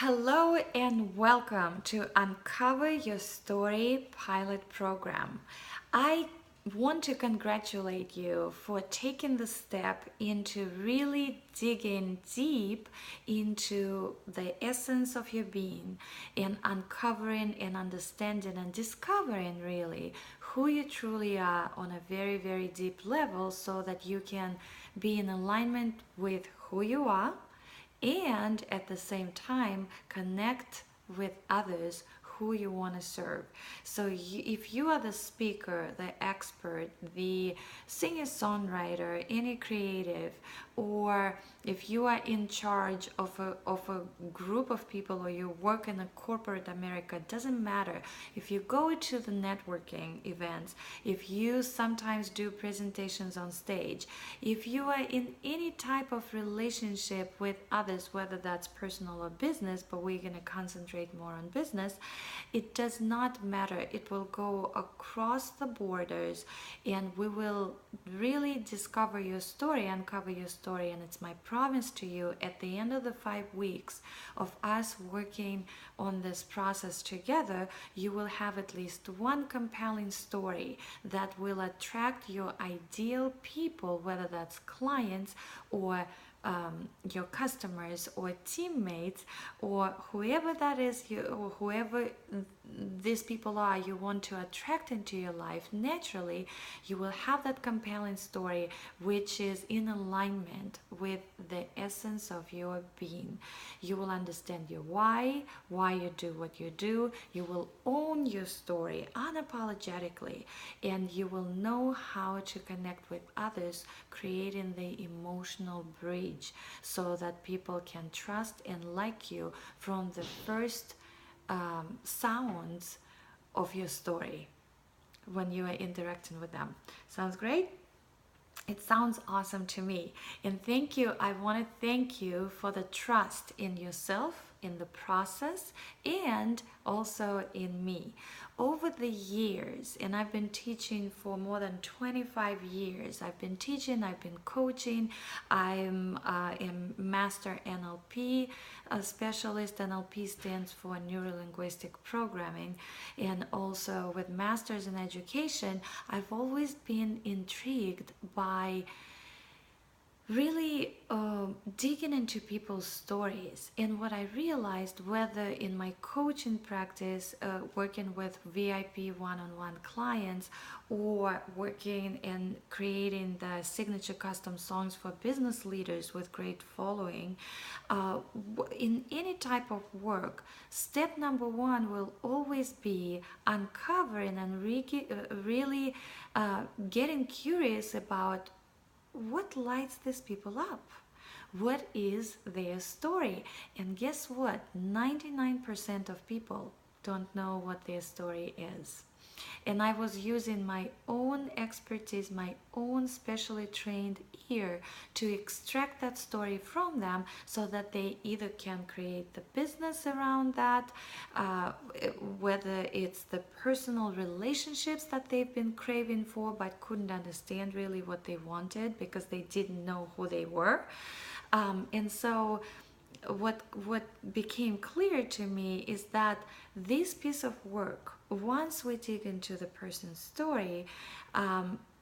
Hello and welcome to Uncover Your Story pilot program. I want to congratulate you for taking the step into really digging deep into the essence of your being and uncovering and understanding and discovering really who you truly are on a very, very deep level so that you can be in alignment with who you are and at the same time connect with others who you want to serve. So if you are the speaker, the expert, the singer-songwriter, any creative, or if you are in charge of a group of people or you work in a corporate America, doesn't matter. If you go to the networking events, if you sometimes do presentations on stage, if you are in any type of relationship with others, whether that's personal or business, but we're going to concentrate more on business, it does not matter. It will go across the borders and we will really discover your story, uncover your story. And it's my promise to you at the end of the 5 weeks of us working on this process together, you will have at least one compelling story that will attract your ideal people, whether that's clients or your customers or teammates or whoever that is, or whoever these people are you want to attract into your life. Naturally you will have that compelling story which is in alignment with the essence of your being. You will understand your why you do what you do. You will own your story unapologetically, and you will know how to connect with others, creating the emotional bridge so that people can trust and like you from the first sounds of your story when you are interacting with them. Sounds great? It sounds awesome to me. And thank you. I want to thank you for the trust in yourself, in the process, and also in me. Over the years, and I've been teaching for more than 25 years. I've been teaching, I've been coaching. I'm a master NLP a specialist. NLP stands for Neuro-Linguistic Programming. And also with masters in education, I've always been intrigued by really digging into people's stories. And what I realized, whether in my coaching practice, working with VIP one-on-one clients, or working and creating the signature custom songs for business leaders with great following, in any type of work, step number one will always be uncovering and really getting curious about what lights these people up. What is their story? And guess what? 99% of people don't know what their story is. And I was using my own expertise, my own specially trained ear to extract that story from them so that they either can create the business around that, whether it's the personal relationships that they've been craving for but couldn't understand really what they wanted because they didn't know who they were. And so what became clear to me is that this piece of work, once we dig into the person's story,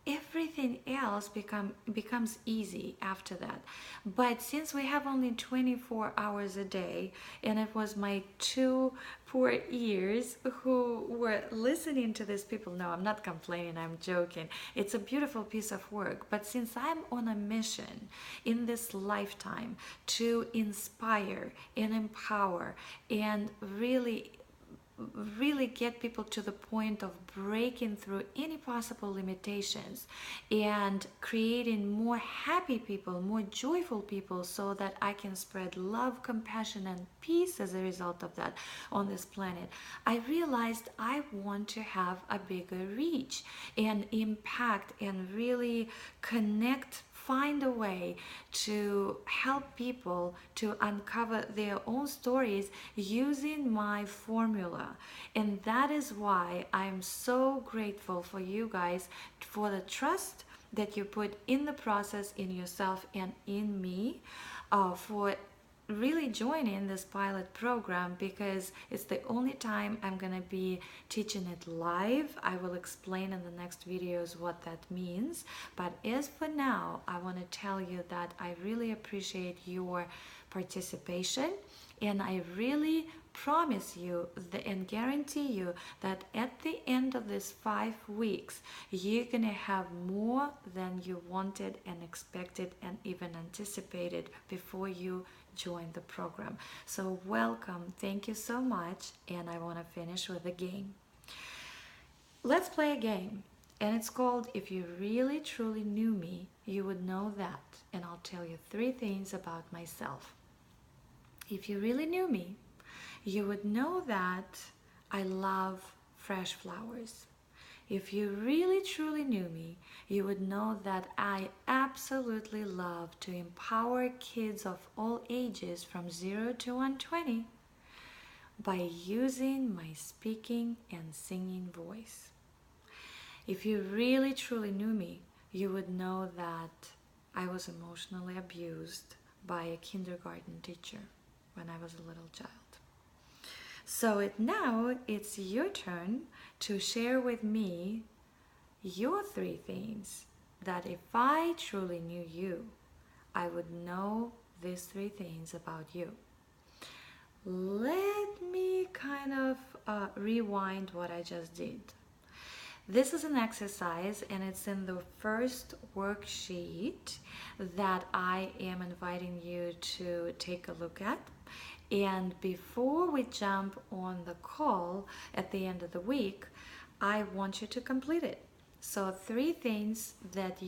everything else becomes easy after that. But since we have only 24 hours a day, and it was my two poor ears who were listening to these people. No, I'm not complaining, I'm joking. It's a beautiful piece of work. But since I'm on a mission in this lifetime to inspire and empower and really get people to the point of breaking through any possible limitations and creating more happy people, more joyful people, so that I can spread love, compassion, and peace as a result of that on this planet, I realized I want to have a bigger reach and impact and really connect, find a way to help people to uncover their own stories using my formula. And that is why I'm so grateful for you guys, for the trust that you put in the process, in yourself and in me, for really join in this pilot program because it's the only time I'm gonna be teaching it live. I will explain in the next videos what that means, but as for now, I want to tell you that I really appreciate your participation, and I really promise you and guarantee you that at the end of this 5 weeks you're gonna have more than you wanted and expected and even anticipated before you join the program. So welcome, thank you so much, and I want to finish with a game. Let's play a game, and it's called If You Really Truly Knew Me, You Would Know That, and I'll tell you 3 things about myself. If you really knew me, you would know that I love fresh flowers. If you really truly knew me, you would know that I absolutely love to empower kids of all ages from 0 to 120 by using my speaking and singing voice. If you really truly knew me, you would know that I was emotionally abused by a kindergarten teacher when I was a little child. So now it's your turn to share with me your 3 things that if I truly knew you, I would know these 3 things about you. Let me kind of rewind what I just did. This is an exercise, and it's in the first worksheet that I am inviting you to take a look at. And before we jump on the call at the end of the week, I want you to complete it. So 3 things that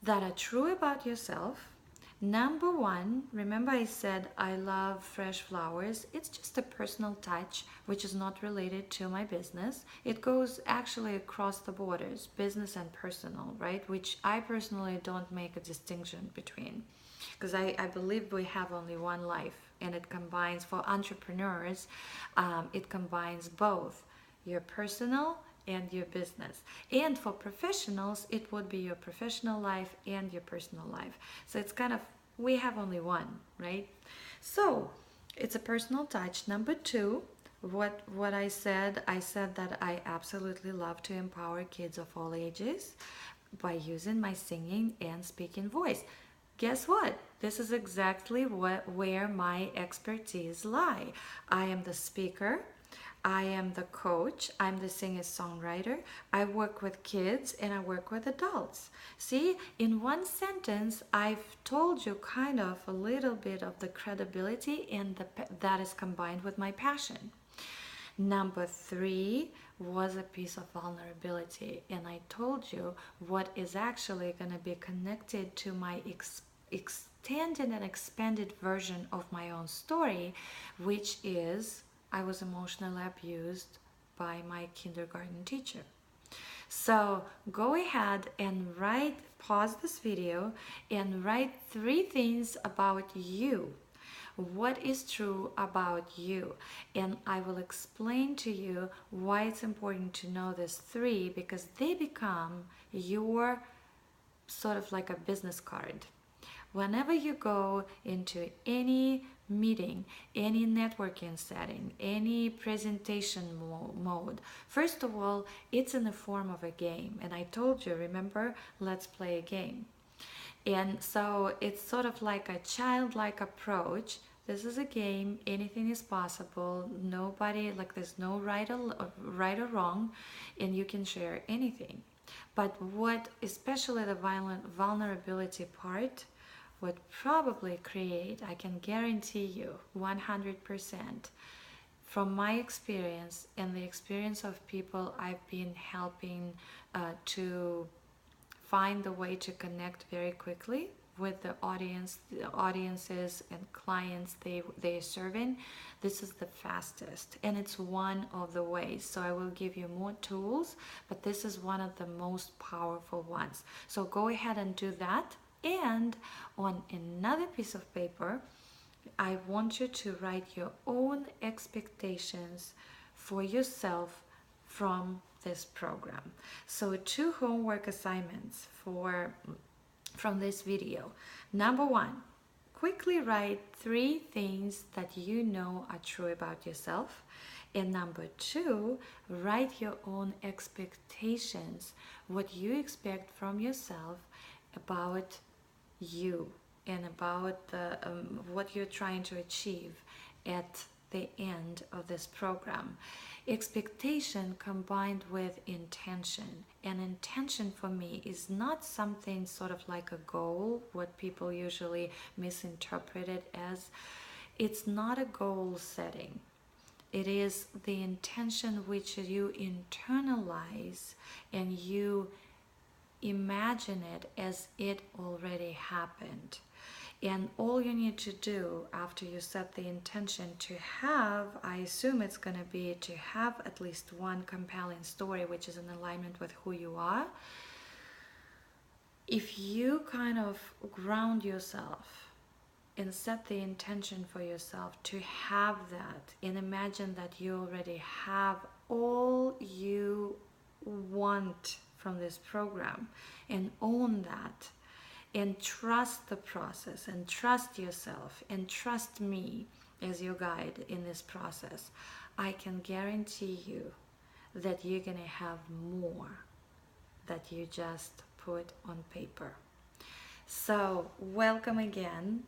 are true about yourself. Number 1, remember I said I love fresh flowers. It's just a personal touch, which is not related to my business. It goes actually across the borders, business and personal, right? Which I personally don't make a distinction between, because I believe we have only one life, and it combines, for entrepreneurs, it combines both your personal and your business. And for professionals, it would be your professional life and your personal life. So it's kind of, we have only one, right? So it's a personal touch. Number 2, what I said that I absolutely love to empower kids of all ages by using my singing and speaking voice. Guess what? This is exactly where my expertise lie. I am the speaker, I am the coach, I'm the singer-songwriter, I work with kids, and I work with adults. See, in one sentence, I've told you kind of a little bit of the credibility and that is combined with my passion. Number 3 was a piece of vulnerability, and I told you what is actually going to be connected to my extended and expanded version of my own story, which is I was emotionally abused by my kindergarten teacher. So go ahead and pause this video and write 3 things about you. What is true about you? And I will explain to you why it's important to know these 3, because they become your sort of like a business card. Whenever you go into any meeting, any networking setting, any presentation mode, first of all, it's in the form of a game. And I told you, remember, let's play a game. And so it's sort of like a childlike approach. This is a game, anything is possible, nobody, like there's no right or wrong, and you can share anything. But what, especially the vulnerability part, would probably create, I can guarantee you 100%, from my experience and the experience of people I've been helping to find the way to connect very quickly with the audiences and clients they're serving. This is the fastest, and it's one of the ways. So I will give you more tools, but this is one of the most powerful ones. So go ahead and do that. And on another piece of paper, I want you to write your own expectations for yourself from this program. So 2 homework assignments from this video. Number 1, quickly write 3 things that you know are true about yourself. And number 2, write your own expectations, what you expect from yourself about you and about what you're trying to achieve at the end of this program. Expectation combined with intention. And intention for me is not something sort of like a goal, what people usually misinterpret it as. It's not a goal setting. It is the intention which you internalize and you imagine it as it already happened. And all you need to do after you set the intention to have, I assume it's going to be to have at least one compelling story which is in alignment with who you are. If you kind of ground yourself and set the intention for yourself to have that, and imagine that you already have all you want from this program, and own that, and trust the process, and trust yourself, and trust me as your guide in this process, I can guarantee you that you're gonna have more that you just put on paper. So welcome again.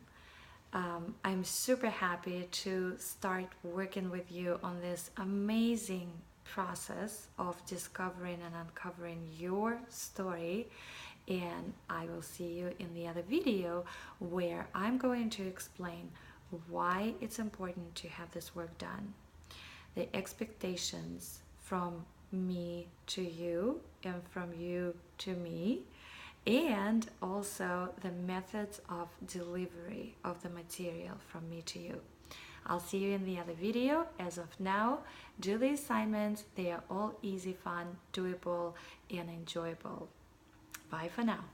I'm super happy to start working with you on this amazing process of discovering and uncovering your story. And I will see you in the other video where I'm going to explain why it's important to have this work done, the expectations from me to you and from you to me, and also the methods of delivery of the material from me to you. I'll see you in the other video. As of now, do the assignments. They are all easy, fun, doable, and enjoyable. Bye for now.